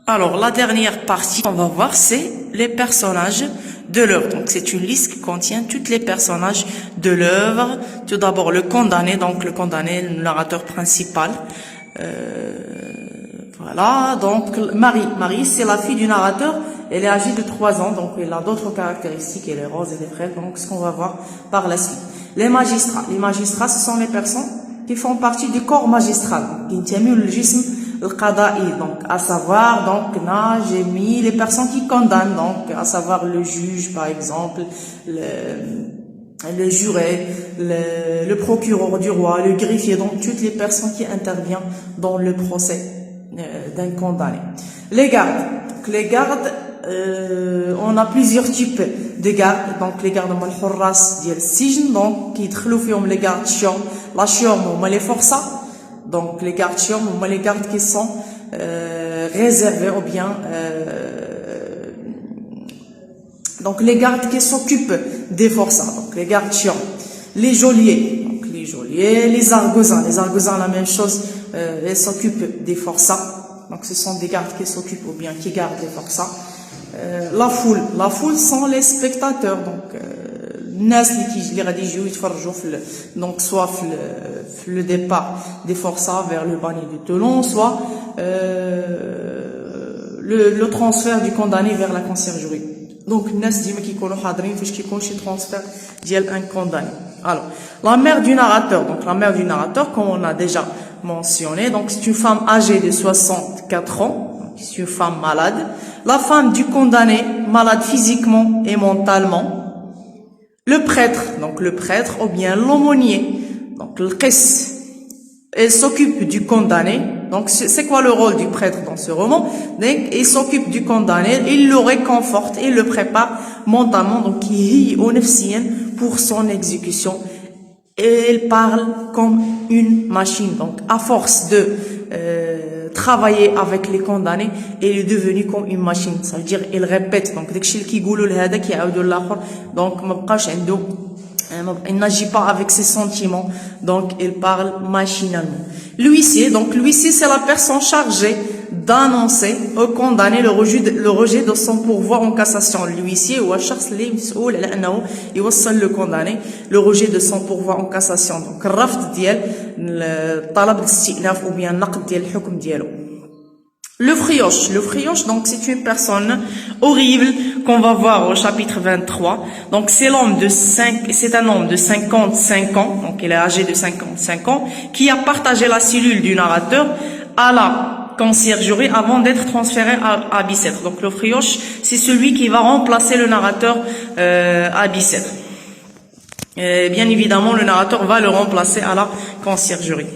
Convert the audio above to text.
Alors, la dernière partie qu'on va voir, c'est les personnages de l'œuvre. Donc, c'est une liste qui contient tous les personnages de l'œuvre. Tout d'abord, le condamné, donc le condamné, le narrateur principal. Voilà, donc Marie. Marie, c'est la fille du narrateur. Elle est âgée de 3 ans, donc elle a d'autres caractéristiques. Elle est rose, elle est frêle, donc ce qu'on va voir par la suite. Les magistrats. Les magistrats, ce sont les personnes qui font partie du corps magistral. Donc, à savoir, donc, là, j'ai mis les personnes qui condamnent, donc, à savoir le juge, par exemple, le juré, le procureur du roi, le greffier, donc, toutes les personnes qui interviennent dans le procès d'un condamné. Les gardes. Donc, les gardes, on a plusieurs types de gardes. Donc, les gardes, malhurras, ديال السجن, donc, qui يدخلوا فيهم les gardes chiants, la chiom, les forçats. Donc, les gardes chiom, les gardes qui sont réservés ou bien donc les gardes qui s'occupent des forçats, donc les gardes chiom, les geôliers, donc les geôliers, les argosins, la même chose, ils s'occupent des forçats, donc ce sont des gardes qui s'occupent ou bien qui gardent les forçats. La foule sont les spectateurs, donc الناس اللي غادي يجيو يتفرجوا donc soit le départ des forçats vers le banni de Toulon, soit le transfert du condamné vers la conciergerie. Donc الناس ديما كيكونوا حاضرين فاش كيكون شي transfert ديال un condamné. Alors, la mère du narrateur. Donc la mère du narrateur, comme on a déjà mentionné, donc c'est une femme âgée de 64 ans, donc c'est une femme malade. La femme du condamné, malade physiquement et mentalement. Le prêtre, donc le prêtre ou bien l'aumônier, donc le qis, il s'occupe du condamné. Donc c'est quoi le rôle du prêtre dans ce roman? Donc il s'occupe du condamné, il le réconforte, il le prépare mentalement, donc il pour son exécution. Et il parle comme une machine. Donc à force de travailler avec les condamnés, il est devenu comme une machine. Ça veut dire il répète. Donc داكشي اللي كيقولوا لهذا كيعاودوا للاخر. Donc ما بقاش عنده, il n'agit pas avec ses sentiments. Donc il parle machinalement. L'huissier, donc l'huissier c'est la personne chargée d'annoncer au condamné le rejet de son pourvoi en cassation. L'huissier هو الشخص اللي مسؤول على انه يوصل le condamné le rejet de son pourvoi en cassation. Donc الرفض ديال طلب الاستئناف ou bien النقد ديال الحكم ديالو. Le frioche, donc c'est une personne horrible qu'on va voir au chapitre 23. Donc c'est un homme de 55 ans, donc il est âgé de 55 ans, qui a partagé la cellule du narrateur à la conciergerie avant d'être transféré à Bicêtre. Donc le frioche, c'est celui qui va remplacer le narrateur à Bicêtre. Bien évidemment, le narrateur va le remplacer à la conciergerie.